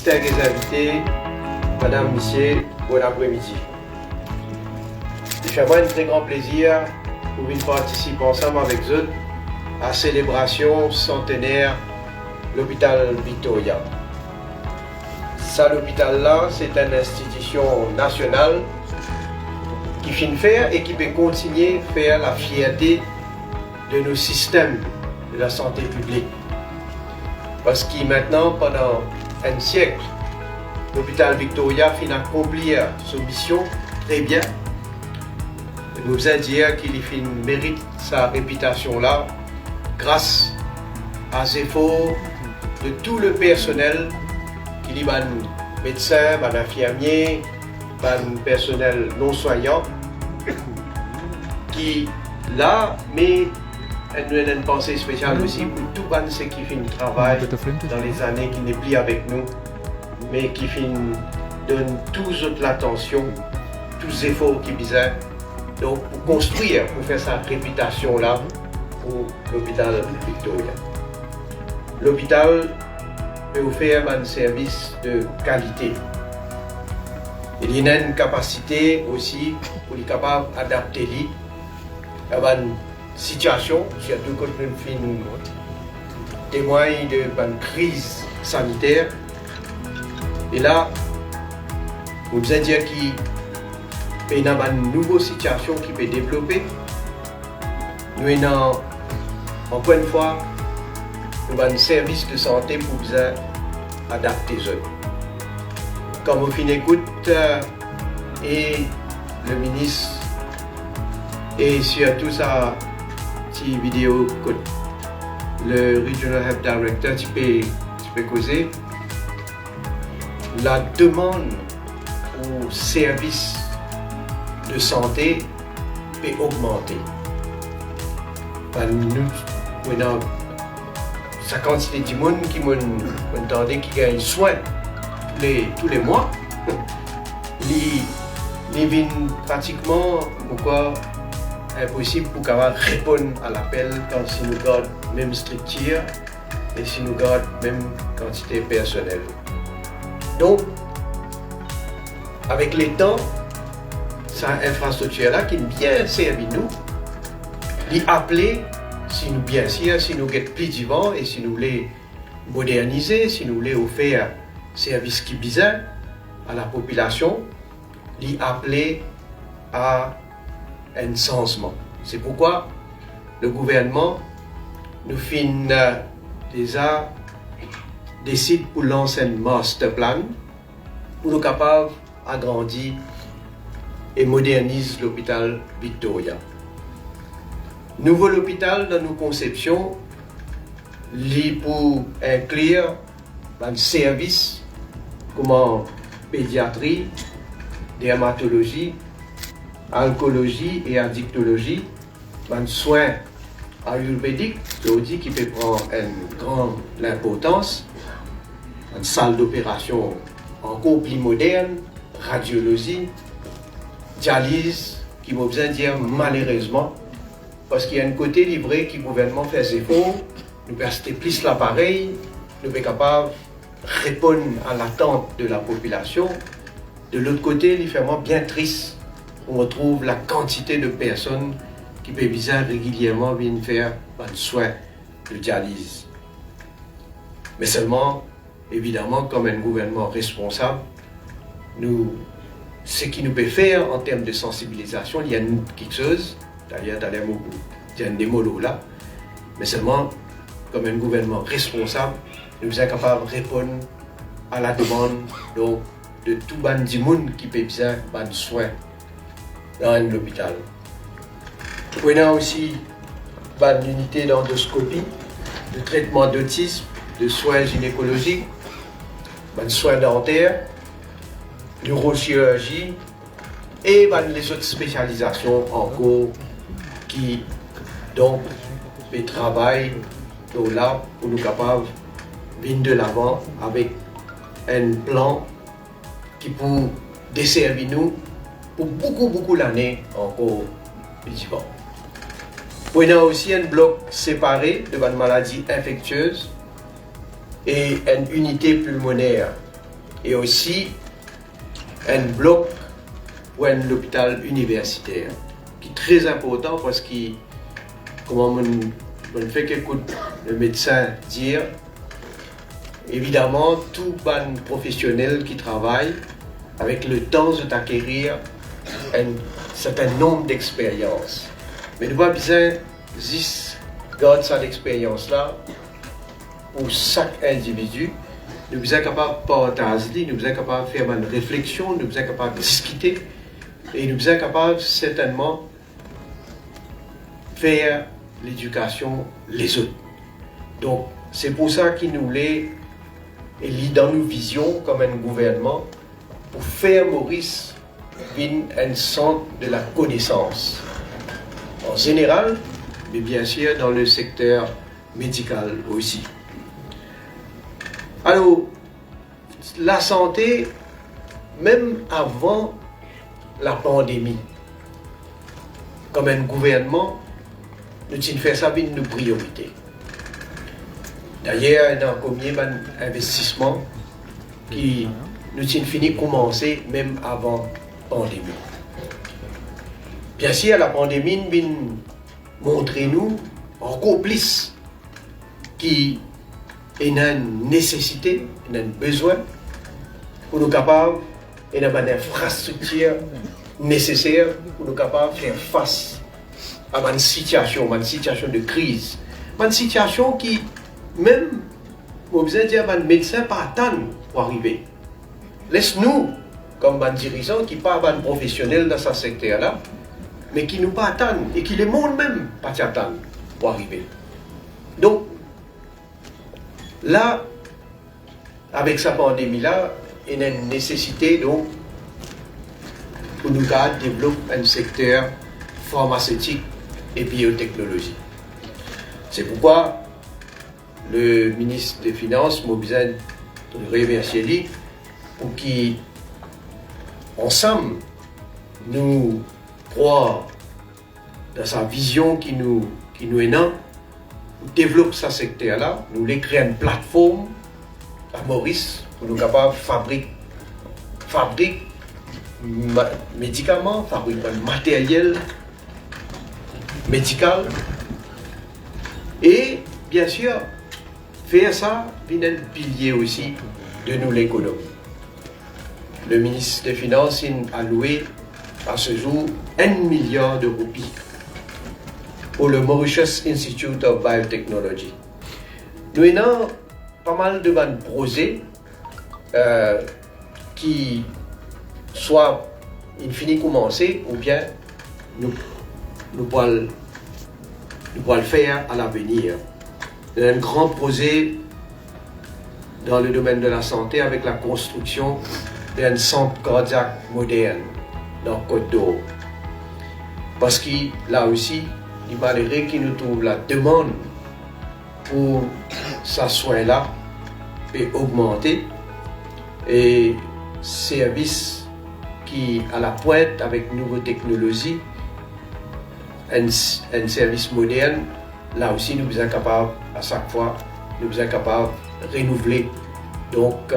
distingués invités, Madame, Monsieur, bon après-midi. Il fait moi un très grand plaisir pour venir participer ensemble avec eux à la célébration centenaire de l'hôpital Victoria. Ça, l'hôpital-là, c'est une institution nationale qui finit faire et qui peut continuer à faire la fierté de nos systèmes de la santé publique. Parce que maintenant, pendant un siècle, l'hôpital Victoria finit à accomplir sa mission très bien. Nous besoin dire qu'il mérite sa réputation-là grâce à l'effort de tout le personnel, qui est des médecins, des infirmiers, des personnel non soignant, qui là, mais une pensée spéciale aussi pour tout ceux qui font le travail dans les années qui n'est plus avec nous, mais qui donnent toute l'attention, tous les efforts qui besoin. Donc, pour construire, pour faire sa réputation-là pour l'hôpital Victoria. L'hôpital peut offrir un service de qualité. Il y a une capacité aussi pour être capable d'adapter à une situation, surtout quand nous témoignons d'une crise sanitaire. Et là, on peut dire qu'il y a une nouvelle situation qui peut développer. Nous avons, encore une fois, un service de santé pour vous adapter. Comme vous finissez écoute, et le ministre, et surtout sa petite vidéo que le Regional Health Director peut causer, la demande au service de santé peut augmenter. Nous avons sa quantité de monde qui m'entendait qui gagne soin tous les mois. Il vient pratiquement encore impossible pour répondre à l'appel quand si nous gardons même structure et si nous gardons même quantité personnelle. Donc, avec les temps, cette infrastructure-là qui est bien servi nous, l'y appeler, si nous bien sûr, si nous sommes plus vivants et si nous voulons moderniser, si nous voulons offrir service qui besoin à la population, l'y appeler à un changement. C'est pourquoi le gouvernement nous déjà décide pour lancer un master plan pour nous capables d'agrandir et moderniser l'hôpital Victoria. Nouveau hôpital dans nos conceptions, pour inclure un service comme pédiatrie, dermatologie, oncologie et addictologie, un soin ayurvédique, qui peut prendre une grande importance, une salle d'opération encore plus moderne, radiologie, dialyse, qui m'a besoin de dire malheureusement, parce qu'il y a un côté livré qui le gouvernement fait ses efforts, nous peut acheter plus l'appareil, nous sommes capables de répondre à l'attente de la population. De l'autre côté, il fait vraiment bien triste. On retrouve la quantité de personnes qui peuvent régulièrement venir faire un soin de dialyse. Mais seulement, évidemment, comme un gouvernement responsable, ce qui nous peut faire en termes de sensibilisation, il y a quelque chose, d'ailleurs, il y a un démolo là, mais seulement, comme un gouvernement responsable, nous sommes capables de répondre à la demande donc, de tout le monde qui peut besoin de soins dans l'hôpital. Nous avons aussi une unité d'endoscopie, de traitement d'autisme, de soins gynécologiques, de soins dentaires, neurochirurgie et les autres spécialisations en cours qui donc travaillent là pour nous capables de venir de l'avant avec un plan qui peut desservir nous pour beaucoup d'années encore vivant. On a aussi un bloc séparé de maladies infectieuses et une unité pulmonaire et aussi un bloc pour un hôpital universitaire, qui est très important parce que, comme on fait qu'écoute le médecin dire, évidemment, tout bon professionnel qui travaille, avec le temps d'acquérir un certain nombre d'expériences. Mais nous avons besoin de garder cette expérience-là pour chaque individu. Nous sommes capables de partager, nous sommes capables de faire une réflexion, nous sommes capables de discuter et nous sommes capables certainement de faire l'éducation les autres. Donc, c'est pour ça qu'il nous l'est dans nos visions comme un gouvernement pour faire Maurice un centre de la connaissance en général, mais bien sûr dans le secteur médical aussi. Alors, la santé, même avant la pandémie, comme un gouvernement, nous avons fait ça une priorité. D'ailleurs, dans combien d'investissements qui nous avons fini de commencer même avant la pandémie. Bien sûr, la pandémie a montré nous encore plus qui y a une nécessité, un besoin pour nous capables et une infrastructure nécessaire pour nous capables de faire face à une situation de crise, une situation qui même, vous besoin dire, un médecin pas attendre pour arriver. Laisse-nous, comme un dirigeant qui pas un professionnel dans ce secteur-là, mais qui nous pas attendre et qui le monde même pas attendre pour arriver. Donc, là, avec cette pandémie-là, il y a une nécessité donc pour nous développer un secteur pharmaceutique et biotechnologie. C'est pourquoi le ministre des Finances m'a besoin de remercier lui pour qu'ensemble nous croire dans sa vision qui nous est là, nous développons ce secteur-là, nous voulons créer une plateforme à Maurice pour nous capables de fabriquer médicaments, fabriquer matériel médical et bien sûr faire ça est un pilier aussi de nous l'économie. Le ministre des Finances a alloué à ce jour 1 milliard de roupies pour le Mauritius Institute of Biotechnology. Nous avons pas mal de projets qui soit il finit commencer ou bien nous pourrons le faire à l'avenir. Il y a un grand projet dans le domaine de la santé avec la construction d'un centre cardiaque moderne dans Côte d'Or. Parce que là aussi, il malgré qu'il nous trouve la demande pour ce soin-là est augmentée et service qui à la pointe avec nouvelles technologies, un service moderne, là aussi nous sommes capables à chaque fois, nous sommes capables de renouveler donc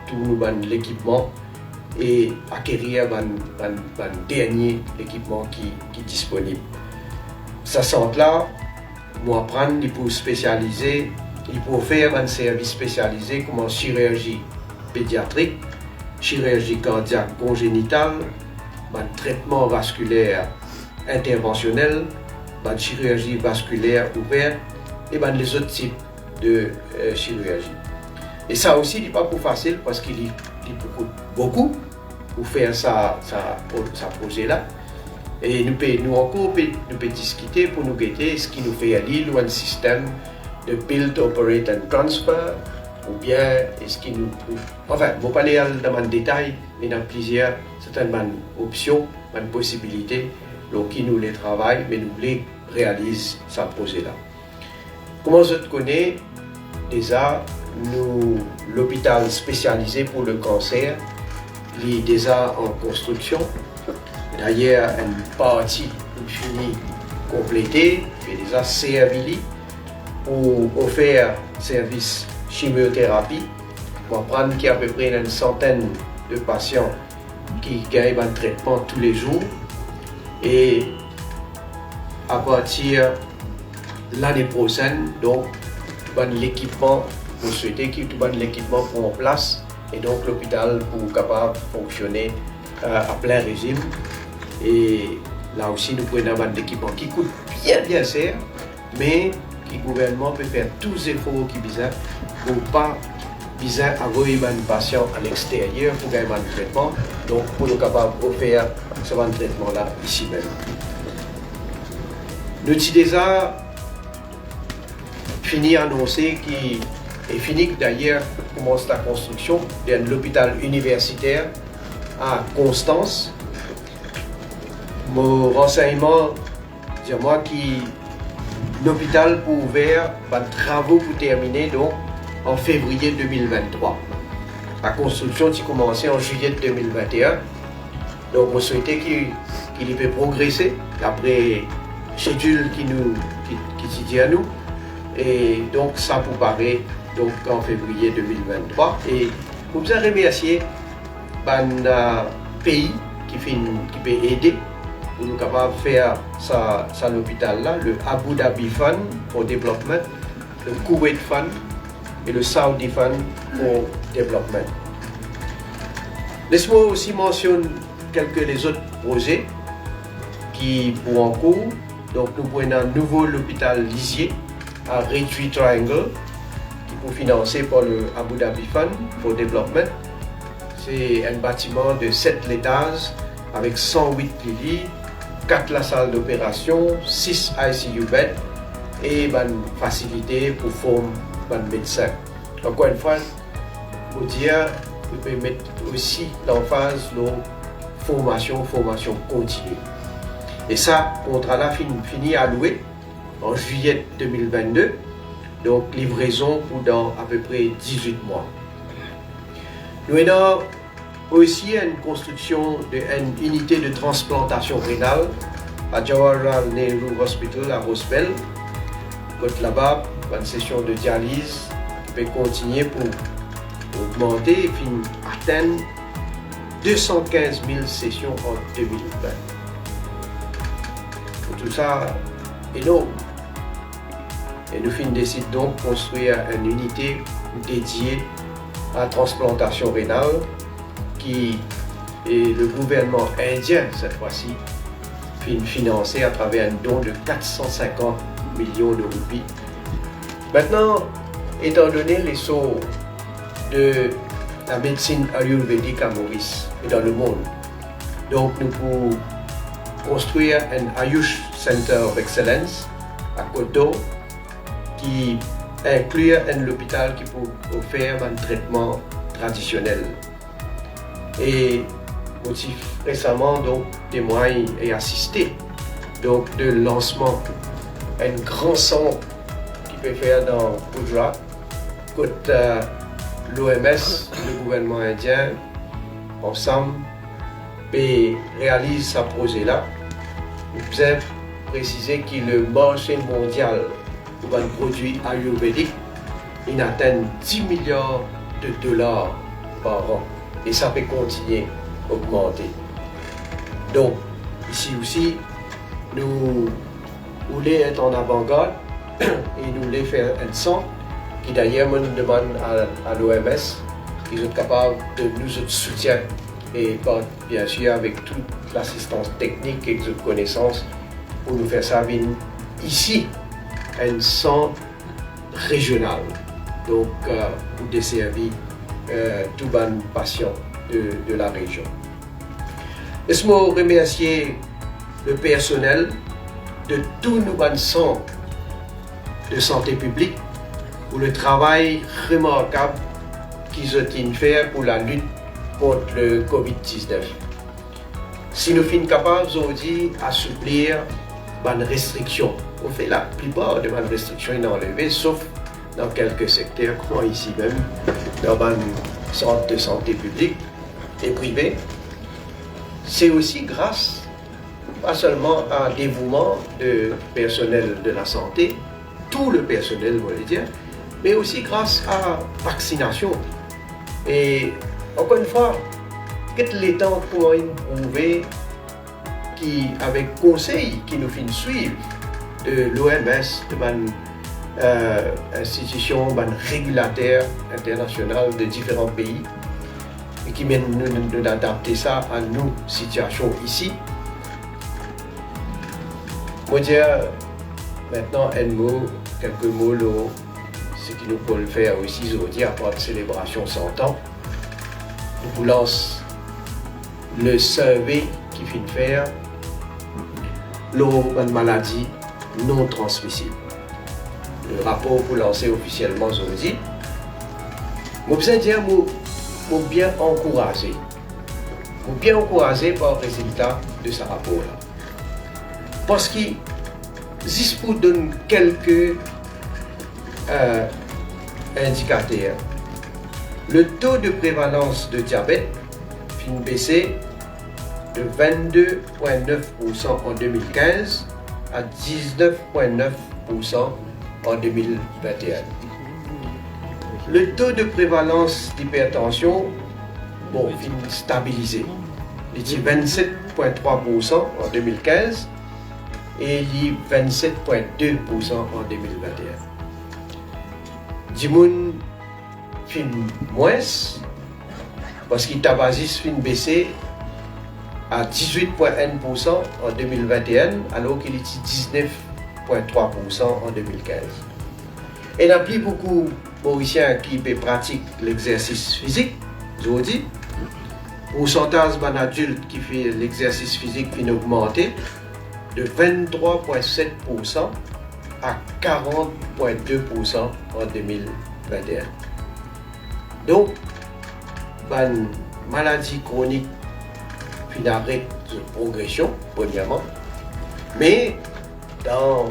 tout l'équipement et acquérir un dernier équipement qui est disponible. Ce centre-là, moi apprendre, il peut spécialiser, il peut faire un service spécialisé comme en chirurgie pédiatrique, chirurgie cardiaque congénitale, un traitement vasculaire interventionnel, une chirurgie vasculaire ouverte et les autres types de chirurgie. Et ça aussi, il n'est pas pour facile parce qu'il coûte beaucoup pour faire ça projet-là. Et nous pouvons discuter pour nous guetter ce qui nous fait à Lille ou un système de build, operate and transfer ou bien est-ce qui nous... Enfin, je ne vais pas aller dans le détail, mais dans plusieurs certaines options, possibilités, donc qui nous les travaillent, mais nous les réalisent ce projet-là. Comment je te connais? Déjà, l'hôpital spécialisé pour le cancer, il est déjà en construction. D'ailleurs, une partie finie, complétée, est déjà servie pour offrir service chimiothérapie On prend qu'il y a à peu près une centaine de patients qui gagnent un traitement tous les jours. Et à partir de l'année prochaine, donc, l'équipement, vous souhaitez que tout l'équipement soit en place et donc l'hôpital pour capable de fonctionner à plein régime. Et là aussi, nous prenons un équipement qui coûte bien cher, mais que le gouvernement peut faire tous les efforts qui besoin pour ne pas avoir un patient à l'extérieur pour gagner un traitement. Donc, pour nous capable de faire ce traitement-là ici même. Nous avons déjà fini d'annoncer qu'il est fini d'ailleurs commence la construction de l'hôpital universitaire à Constance. Mon renseignement, c'est moi qui l'hôpital pour ouvert, travaux pour terminer donc en février 2023. La construction a commencé en juillet 2021. Donc on souhaitait qu'il peut progresser après schedule qui se dit à nous. Et donc ça pour paraître donc en février 2023. Et pour vous remercier un pays qui peut aider pour nous capables de faire ça l'hôpital là, le Abu Dhabi Fund pour développement, le Kuwait Fund et le Saudi Fund pour développement. Laisse-moi aussi mentionner quelques des autres projets qui sont en cours. Donc nous prenons un nouveau hôpital lisier à Retreat Triangle qui est financé par le Abu Dhabi Fund pour développement. C'est un bâtiment de 7 étages avec 108 lits, 4 la salle d'opération, 6 ICU beds et une facilité pour former un médecin. Encore une fois, pour dire, vous pouvez mettre aussi l'emphase sur formation continue. Et ça, le contrat-là fini à louer en juillet 2022, donc livraison pour dans à peu près 18 mois. Nous avons aussi une construction d'une unité de transplantation rénale à Jawaharlal Nehru Hospital à Roswell. Là-bas, une session de dialyse qui peut continuer pour augmenter et puis atteindre 215 000 sessions en 2020. Tout ça est énorme. Et nous décidons donc de construire une unité dédiée à la transplantation rénale qui est le gouvernement indien cette fois-ci financé à travers un don de 450 millions de roupies. Maintenant, étant donné les sauts de la médecine ayurvédique à Maurice et dans le monde, donc nous pouvons construire un Ayush Center of Excellence à Koto qui inclut un hôpital qui peut offrir un traitement traditionnel. Et aussi récemment, donc, des moyens et assisté donc, de lancement un grand centre qui peut faire dans Gujarat, côté l'OMS, le gouvernement indien, ensemble, et réalise ce projet-là. Vous avez précisé que le marché mondial pour un produit ayurvédique, il atteint 10 milliards de dollars par an. Et ça peut continuer à augmenter. Donc, ici aussi, nous voulons être en avant-garde et nous voulons faire un centre qui d'ailleurs me demande à l'OMS qu'ils sont capables de nous soutenir et bien sûr avec toute l'assistance technique et toute connaissance pour nous faire ça ici, un centre régional, donc pour desservir tous les patients de la région. Laisse-moi remercier le personnel de tous nos centres de santé publique pour le travail remarquable qu'ils ont fait pour la lutte contre le Covid-19. Si nous sommes capables aujourd'hui d'assouplir les restrictions, on fait la plupart de les restrictions sont enlevées, sauf dans quelques secteurs, comme ici même, dans les centres de santé publique et privés. C'est aussi grâce, pas seulement à un dévouement du personnel de la santé, tout le personnel, on va dire, mais aussi grâce à la vaccination. Et encore une fois, qu'est-ce les temps pour prouver qu'avec conseil qui nous fait suivre de l'OMS, de institution régulateur internationale de différents pays, et qui mène nous d'adapter ça à nos situations ici. Moi dire maintenant quelques mots ce qui nous peut le faire aussi aujourd'hui après la célébration 100 ans. Nous vous lance le survey qui finit de faire une maladie non transmissible. Le rapport pour lancer officiellement aujourd'hui. Je veux dire, je bien encouragé. Je bien encouragé par le résultat de ce rapport-là. Parce que, juste pour donner quelques indicateurs, le taux de prévalence de diabète finit baisser de 22,9% en 2015 à 19,9% en 2021. Le taux de prévalence d'hypertension finit stabilisé. Il est 27,3% en 2015 et il est 27,2% en 2021. Dimoun fin moins parce qu'il tabagisme fin baissé à 18,1% en 2021 alors qu'il était 19,3% en 2015. Et il y a plus beaucoup de Mauriciens qui pratiquent l'exercice physique aujourd'hui. Le pourcentage d'adultes qui fait l'exercice physique finit augmenté de 23,7% à 40,2% en 2021. Donc, une maladie chronique finit de progression, premièrement, mais comment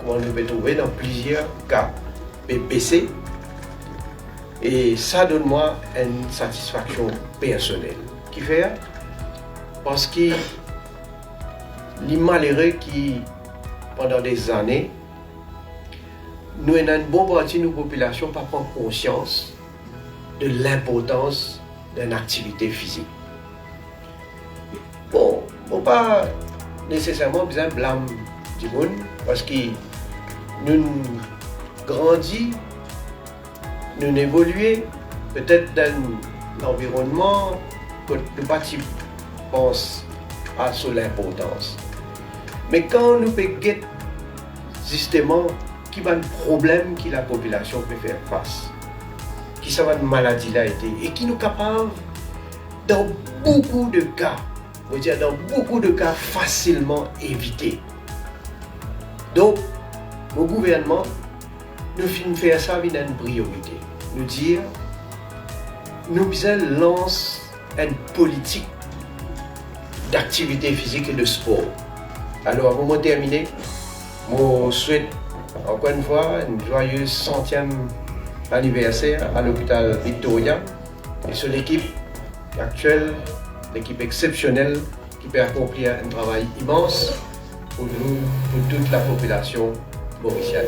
nous pouvons trouver dans plusieurs cas baissé, et ça donne moi une satisfaction personnelle. Qui fait parce que les malheureux qui, pendant des années, nous avons une bonne partie de nos populations pas prendre conscience de l'importance d'une activité physique. Bon, on ne pas nécessairement besoin de blâmer du monde parce que nous grandissons, nous évoluons peut-être dans l'environnement que nous pas pensons à sur l'importance. Mais quand nous pouvons guetter justement qui va un problème que la population peut faire face, qui ça va une maladie là été et qui nous capable dans beaucoup de cas, on va dire dans beaucoup de cas facilement éviter. Donc, le gouvernement nous finit faire ça avec une priorité. Nous dire, nous lancer une politique d'activité physique et de sport. Alors, avant de terminer, je souhaite encore une fois une joyeuse 100e anniversaire à l'hôpital Victoria et sur l'équipe actuelle, l'équipe exceptionnelle qui peut accomplir un travail immense pour nous, pour toute la population mauricienne.